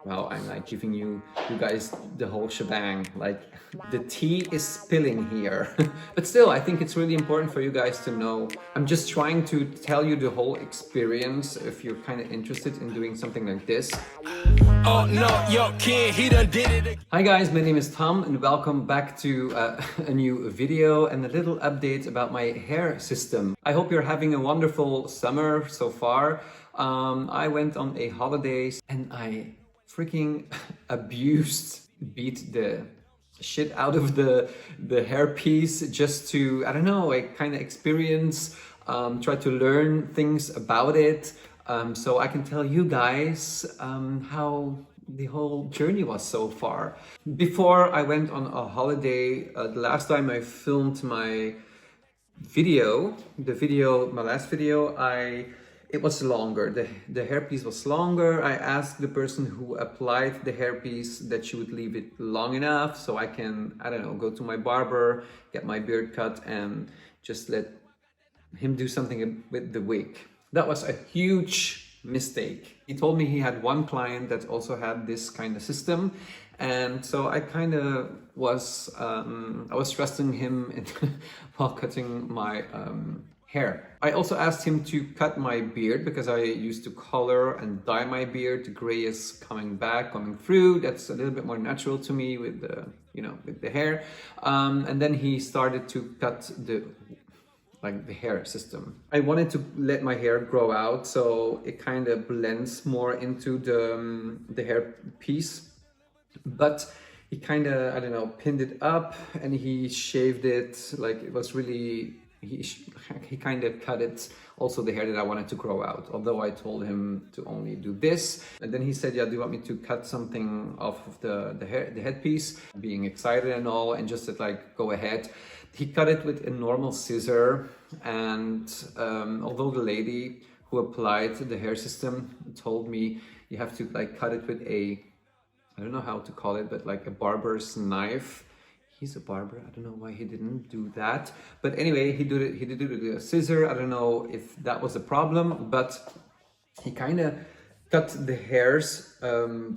Wow, I'm like giving you guys the whole shebang. Like the tea is spilling here. But still, I think it's really important for you guys to know. I'm just trying to tell you the whole experience if you're kind of interested in doing something like this. Oh no, yo, kid, he done did it again. Hi guys, my name is Tom and welcome back to a new video and a little update about my hair system. I hope you're having a wonderful summer so far. I went on a holidays and I freaking beat the shit out of the hairpiece just to, I don't know, like kind of experience, try to learn things about it. So I can tell you guys how the whole journey was so far. Before I went on a holiday, the last time I filmed my my last video, it was longer. The hairpiece was longer. I asked the person who applied the hairpiece that she would leave it long enough so I can, I don't know, go to my barber, get my beard cut and just let him do something with the wig. That was a huge mistake. He told me he had one client that also had this kind of system, and so I kind of was I was trusting him while cutting my hair. I also asked him to cut my beard because I used to color and dye my beard. The gray is coming back, coming through. That's a little bit more natural to me with the, with the hair. And then he started to cut the hair system. I wanted to let my hair grow out so it kind of blends more into the hair piece, but he kind of, I don't know, pinned it up and he shaved it. Like it was really, he kind of cut it, also the hair that I wanted to grow out, although I told him to only do this. And then he said, yeah, do you want me to cut something off of the headpiece? Being excited and all, and just said like, go ahead. He cut it with a normal scissor, and although the lady who applied the hair system told me you have to like cut it with a, I don't know how to call it, but like a barber's knife. He's a barber. I don't know why he didn't do that. But anyway, he did it with a scissor. I don't know if that was a problem, but he kind of cut the hairs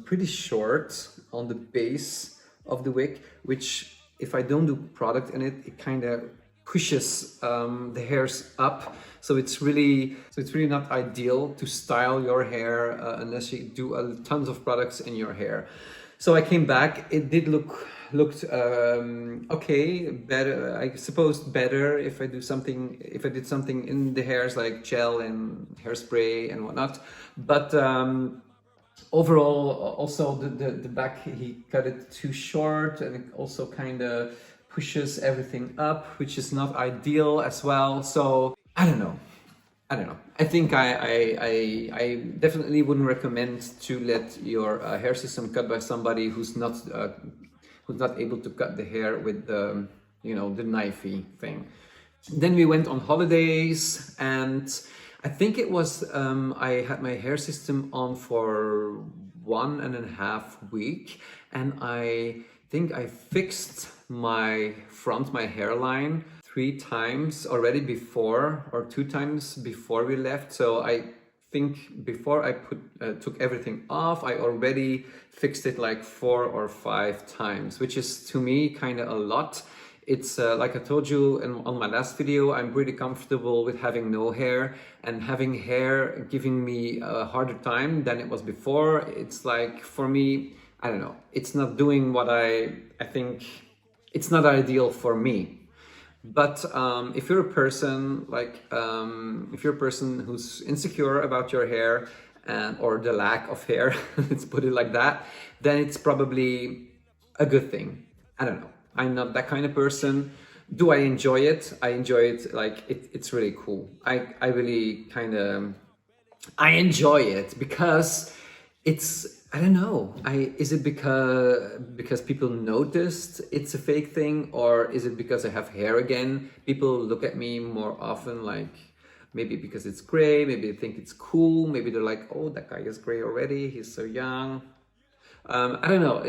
pretty short on the base of the wig, which if I don't do product in it, it kind of pushes the hairs up. So it's really not ideal to style your hair unless you do tons of products in your hair. So I came back. It did looked okay, better. I suppose better if I did something in the hairs like gel and hairspray and whatnot. But overall, also the back, he cut it too short, and it also kind of pushes everything up, which is not ideal as well. So I don't know. I think I definitely wouldn't recommend to let your hair system cut by somebody who's not able to cut the hair with the, the knifey thing. Then we went on holidays, and I think it was, I had my hair system on for 1.5 weeks, and I think I fixed my hairline 3 times already before, or 2 times before we left. So I think before I took everything off, I already fixed it like 4 or 5 times, which is to me kind of a lot. It's like I told you on my last video, I'm pretty comfortable with having no hair, and having hair giving me a harder time than it was before. It's like, for me, I don't know, it's not doing what I think, it's not ideal for me. But if you're a person if you're a person who's insecure about your hair or the lack of hair, let's put it like that, then it's probably a good thing. I don't know. I'm not that kind of person. Do I enjoy it? I enjoy it. Like it's really cool. I really kind of, I enjoy it because it's, I don't know. Is it because people noticed it's a fake thing, or is it because I have hair again? People look at me more often, like maybe because it's gray, maybe they think it's cool, maybe they're like, oh, that guy is gray already, he's so young. I don't know.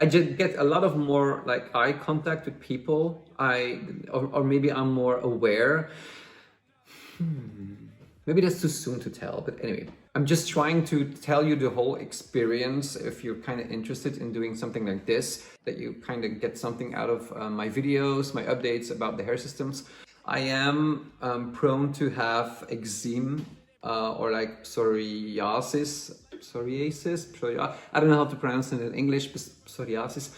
I just get a lot of more like eye contact with people. Or maybe I'm more aware. Maybe that's too soon to tell, but anyway. I'm just trying to tell you the whole experience. If you're kind of interested in doing something like this, that you kind of get something out of my videos, my updates about the hair systems. I am prone to have eczema or like psoriasis. I don't know how to pronounce it in English, but psoriasis.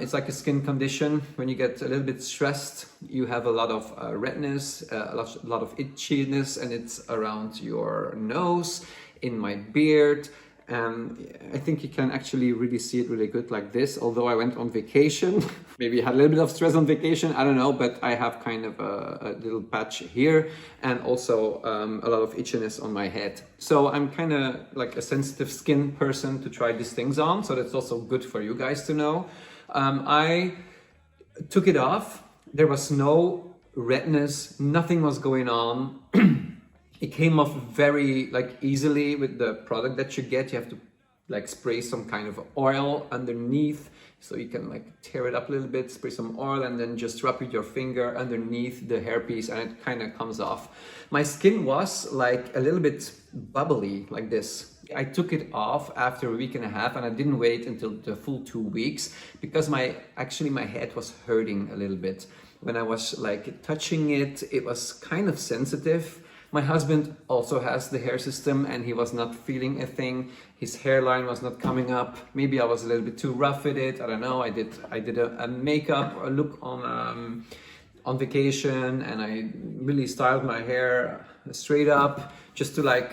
It's like a skin condition. When you get a little bit stressed, you have a lot of redness, a lot of itchiness, and it's around your nose, in my beard. I think you can actually really see it really good like this. Although I went on vacation, maybe I had a little bit of stress on vacation, I don't know, but I have kind of a little patch here, and also a lot of itchiness on my head. So I'm kind of like a sensitive skin person to try these things on, so that's also good for you guys to know. I took it off. There was no redness, nothing was going on. It came off very like easily with the product that you get. You have to like spray some kind of oil underneath, so you can like tear it up a little bit, spray some oil, and then just rub with your finger underneath the hairpiece, and it kind of comes off. My skin was like a little bit bubbly like this. I took it off after a week and a half, and I didn't wait until the full 2 weeks because my head was hurting a little bit. When I was like touching it, it was kind of sensitive. My husband also has the hair system, and he was not feeling a thing. His hairline was not coming up. Maybe I was a little bit too rough with it. I don't know. I did a makeup, a look on vacation, and I really styled my hair straight up just to like,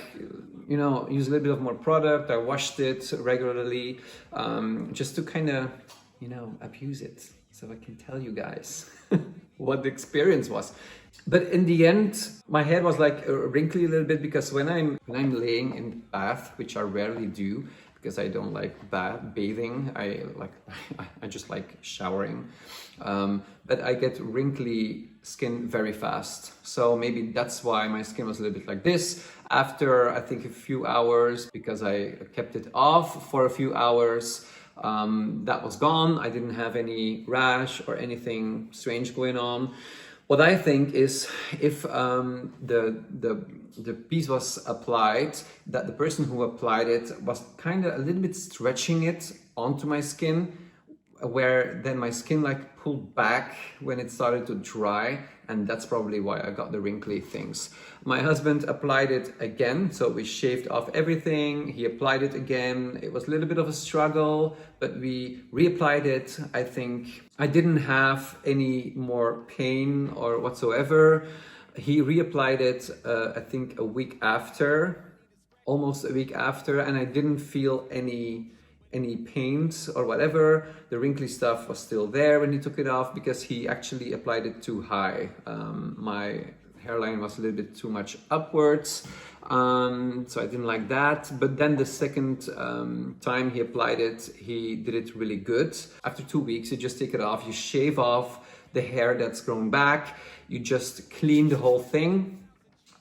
you know, use a little bit of more product. I washed it regularly, just to kind of, you know, abuse it, so I can tell you guys what the experience was. But in the end, my head was like wrinkly a little bit because when I'm laying in the bath, which I rarely do because I don't like bathing, I just like showering. But I get wrinkly skin very fast. So maybe that's why my skin was a little bit like this. After I think a few hours, because I kept it off for a few hours, that was gone. I didn't have any rash or anything strange going on. What I think is if the piece was applied, that the person who applied it was kind of a little bit stretching it onto my skin, where then my skin like pulled back when it started to dry, and that's probably why I got the wrinkly things. My husband applied it again, so we shaved off everything. He applied it again. It was a little bit of a struggle, but we reapplied it. I think I didn't have any more pain or whatsoever. He reapplied it, I think a week after, almost a week after, and I didn't feel any pains or whatever. The wrinkly stuff was still there when he took it off because he actually applied it too high. My hairline was a little bit too much upwards, so I didn't like that. But then the second time he applied it, he did it really good. After 2 weeks, you just take it off, you shave off the hair that's grown back, you just clean the whole thing.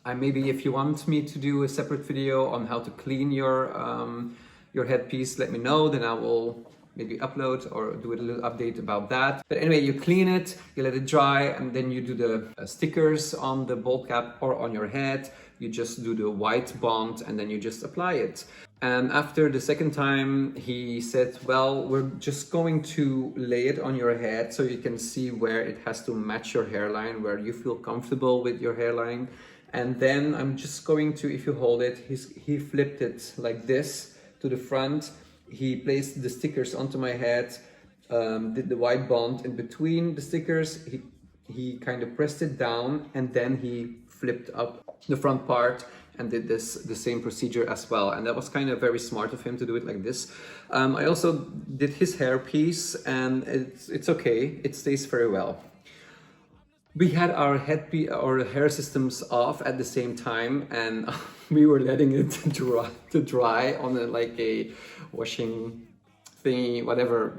Maybe if you want me to do a separate video on how to clean your headpiece, let me know, then I will maybe upload or do a little update about that. But anyway, you clean it, you let it dry, and then you do the stickers on the bald cap or on your head. You just do the white bond, and then you just apply it. And after the second time, he said, well, we're just going to lay it on your head so you can see where it has to match your hairline, where you feel comfortable with your hairline. And then I'm just going to, if you hold it, he flipped it like this to the front. He placed the stickers onto my head, did the white bond in between the stickers. He kind of pressed it down, and then he flipped up the front part and did the same procedure as well. And that was kind of very smart of him to do it like this. I also did his hair piece, and it's okay. It stays very well. We had our hair systems off at the same time, and we were letting it dry on like a washing thingy, whatever.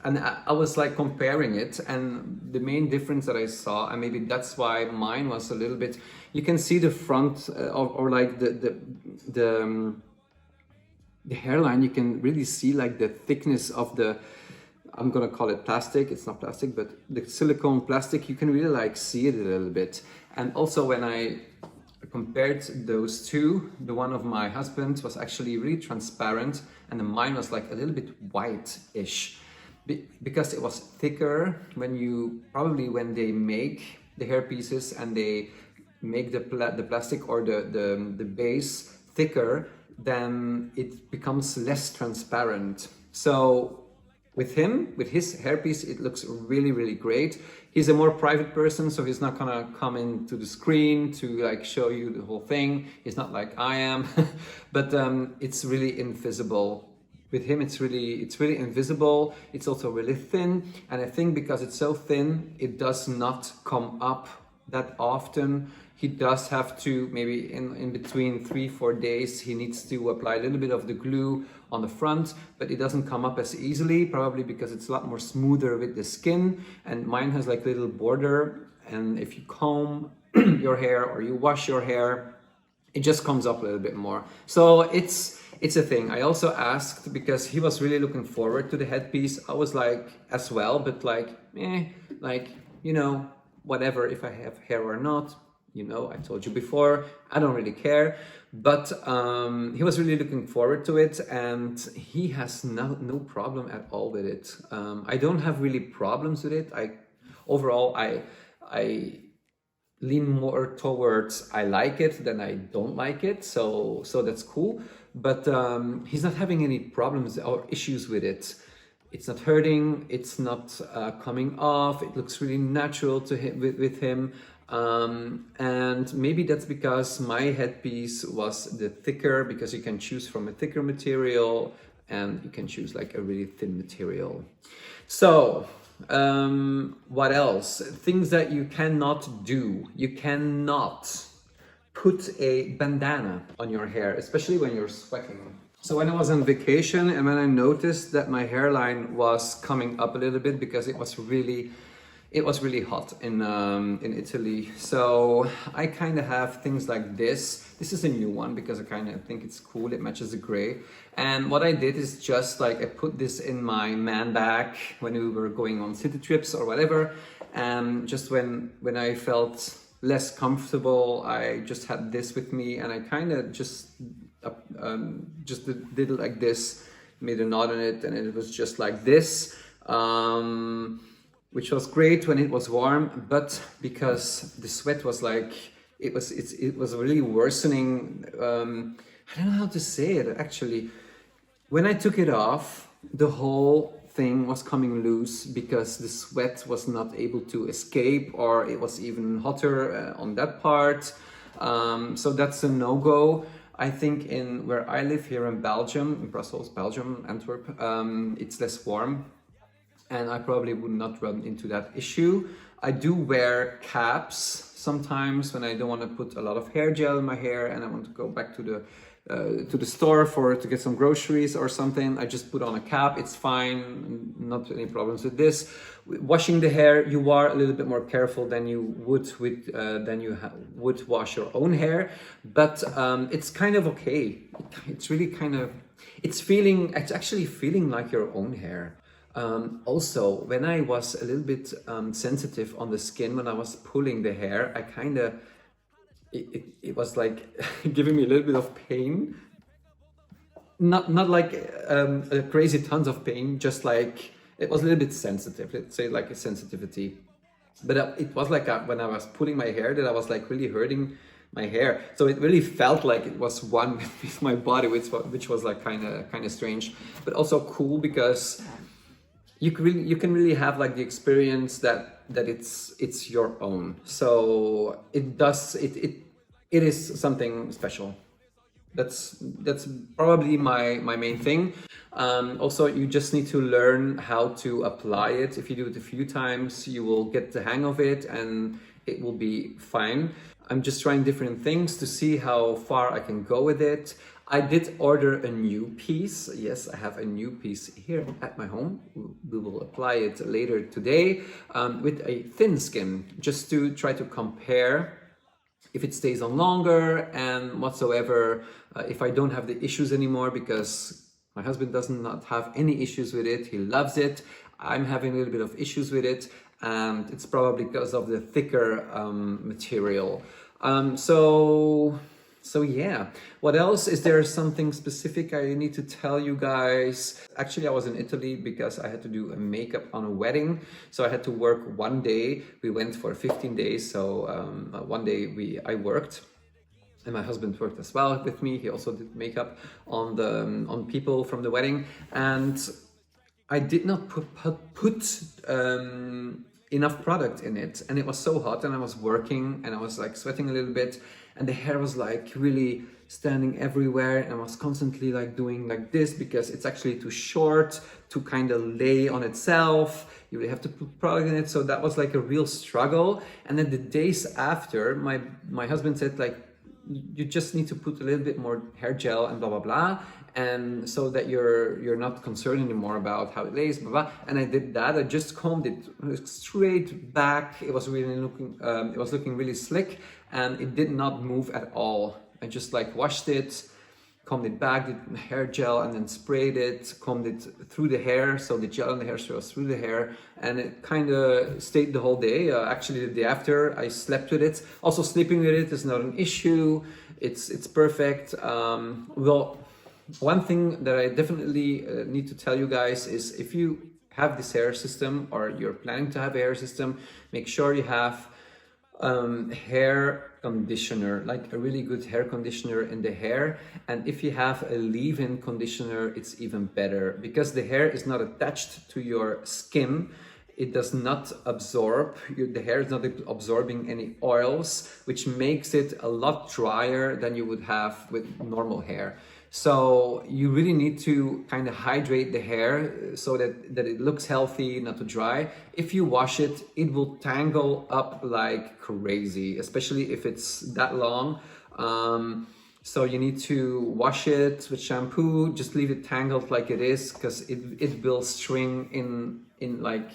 And I was like comparing it, and the main difference that I saw, and maybe that's why mine was a little bit. You can see the front or like the hairline. You can really see like the thickness of the. I'm gonna call it plastic. It's not plastic, but the silicone plastic, you can really like see it a little bit. And also when I compared those two, the one of my husband was actually really transparent, and mine was like a little bit white-ish, because it was thicker. When they make the hair pieces and they make the plastic or the base thicker, then it becomes less transparent. So with his hairpiece, it looks really, really great. He's a more private person, so he's not gonna come into the screen to like show you the whole thing. He's not like I am, but it's really invisible. With him, it's really invisible. It's also really thin, and I think because it's so thin, it does not come up that often. He does have to, maybe in between 3-4 days, he needs to apply a little bit of the glue on the front, but it doesn't come up as easily, probably because it's a lot more smoother with the skin, and mine has like a little border, and if you comb your hair or you wash your hair, it just comes up a little bit more. So it's a thing. I also asked, because he was really looking forward to the headpiece. I was like as well, but like, whatever, if I have hair or not. I told you before, I don't really care, but he was really looking forward to it, and he has no problem at all with it. I don't have really problems with it. Overall, I lean more towards I like it than I don't like it, so that's cool. But he's not having any problems or issues with it. It's not hurting, it's not coming off, it looks really natural to him, with him. And maybe that's because my headpiece was the thicker, because you can choose from a thicker material and you can choose like a really thin material. So what else? Things that you cannot do. You cannot put a bandana on your hair, especially when you're sweating. So when I was on vacation and when I noticed that my hairline was coming up a little bit, because it was really hot in Italy. So I kind of have things like this. This is a new one because I kind of think it's cool. It matches the gray. And what I did is just like I put this in my man bag when we were going on city trips or whatever. And just when I felt less comfortable, I just had this with me, and I kind of just did it like this, made a knot in it, and it was just like this. Which was great when it was warm, but because the sweat was like, it was really worsening. I don't know how to say it actually. When I took it off, the whole thing was coming loose because the sweat was not able to escape, or it was even hotter on that part. So that's a no-go. I think in where I live here in Belgium, in Brussels, Belgium, Antwerp, it's less warm, and I probably would not run into that issue. I do wear caps sometimes when I don't want to put a lot of hair gel in my hair and I want to go back to the store to get some groceries or something. I just put on a cap. It's fine, not any problems with this. Washing the hair, you are a little bit more careful than you would with would wash your own hair, but it's kind of okay. It's really kind of, it's actually feeling like your own hair. Also, when I was a little bit sensitive on the skin, when I was pulling the hair, I kind of, it was like giving me a little bit of pain. Not like a crazy tons of pain, just like it was a little bit sensitive, let's say like a sensitivity. But it was like when I was pulling my hair that I was like really hurting my hair. So it really felt like it was one with my body, which was like kind of strange, but also cool because you can really have like the experience that it's your own. So it is something special. That's probably my main thing. Also, you just need to learn how to apply it. If you do it a few times, you will get the hang of it and it will be fine. I'm just trying different things to see how far I can go with it. I did order a new piece. Yes, I have a new piece here at my home. We will apply it later today with a thin skin, just to try to compare if it stays on longer and whatsoever, if I don't have the issues anymore, because my husband does not have any issues with it. He loves it. I'm having a little bit of issues with it, and it's probably because of the thicker material. So yeah, what else? Is there something specific I need to tell you guys? Actually, I was in Italy because I had to do a makeup on a wedding. So I had to work one day. We went for 15 days. So one day I worked. And my husband worked as well with me. He also did makeup on people from the wedding. And I did not put enough product in it, and it was so hot, and I was working, and I was like sweating a little bit, and the hair was like really standing everywhere, and I was constantly like doing like this because it's actually too short to kind of lay on itself. You really have to put product in it, so that was like a real struggle. And then the days after, my husband said like, you just need to put a little bit more hair gel and blah blah blah, and so that you're not concerned anymore about how it lays, blah blah. And I did that. I just combed it straight back. It was really looking really slick, and it did not move at all. I just like washed it, combed it back, did hair gel, and then sprayed it, combed it through the hair, so the gel and the hair was through the hair, and it kind of stayed the whole day. Actually, the day after, I slept with it. Also, sleeping with it is not an issue. It's perfect. Well, one thing that I definitely need to tell you guys is, if you have this hair system or you're planning to have a hair system, make sure you have hair conditioner, like a really good hair conditioner in the hair. And if you have a leave-in conditioner, it's even better, because the hair is not attached to your skin. It does not absorb, the hair is not absorbing any oils, which makes it a lot drier than you would have with normal hair. So you really need to kind of hydrate the hair so that it looks healthy, not too dry. If you wash it, it will tangle up like crazy, especially if it's that long. So you need to wash it with shampoo, just leave it tangled like it is, because it will string in like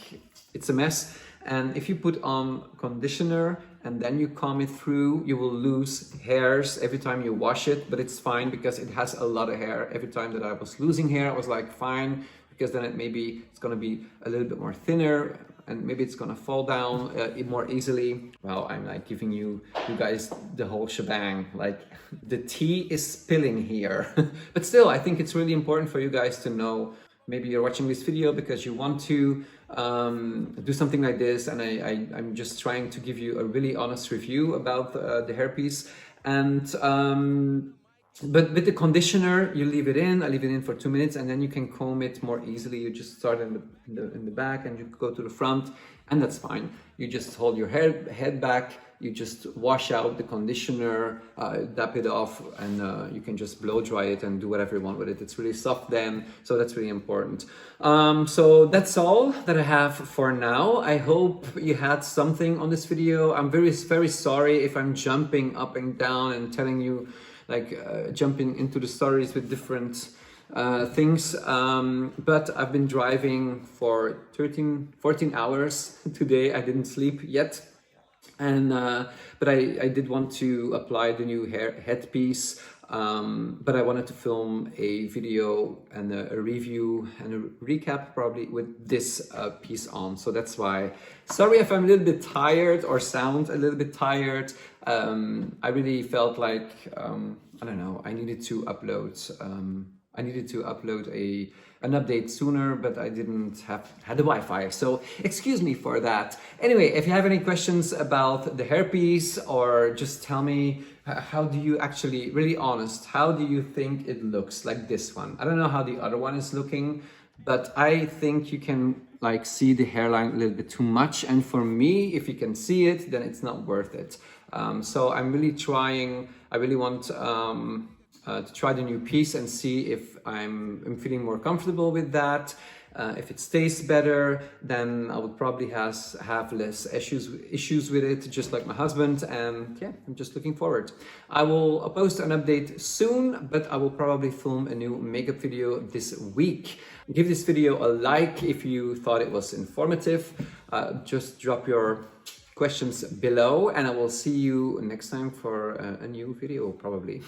it's a mess. And if you put on conditioner and then you comb it through, you will lose hairs every time you wash it, but it's fine because it has a lot of hair. Every time that I was losing hair, I was like, fine, because then it's gonna be a little bit more thinner, and maybe it's gonna fall down more easily. Well, I'm like giving you guys the whole shebang, like the tea is spilling here. But still, I think it's really important for you guys to know. Maybe you're watching this video because you want to do something like this, and I'm just trying to give you a really honest review about the hairpiece. And but with the conditioner, you leave it in. I leave it in for 2 minutes, and then you can comb it more easily. You just start in the back, and you go to the front, and that's fine. You just hold your head back. You just wash out the conditioner, dab it off, and you can just blow dry it and do whatever you want with it. It's really soft then, so that's really important. So that's all that I have for now. I hope you had something on this video. I'm very, very sorry if I'm jumping up and down and telling you, like jumping into the stories with different things. But I've been driving for 14 hours today. I didn't sleep yet. And but I did want to apply the new headpiece, but I wanted to film a video and a review and a recap probably with this piece on. So that's why. Sorry if I'm a little bit tired or sound a little bit tired. I really felt like I don't know. I needed to upload. I needed to upload an update sooner, but I didn't have the Wi-Fi, so excuse me for that. Anyway, if you have any questions about the hairpiece, or just tell me, how do you actually, really honest, how do you think it looks like this one? I don't know how the other one is looking, but I think you can like see the hairline a little bit too much, and for me, if you can see it, then it's not worth it. So I'm really trying. I really want to try the new piece and see if I'm feeling more comfortable with that. If it stays better, then I would probably have less issues with it, just like my husband. And yeah, I'm just looking forward. I will post an update soon, but I will probably film a new makeup video this week. Give this video a like if you thought it was informative. Just drop your questions below, and I will see you next time for a new video probably.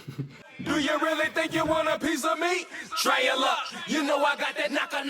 Do you really think you want a piece of me? Try your luck. You know I got that knocker.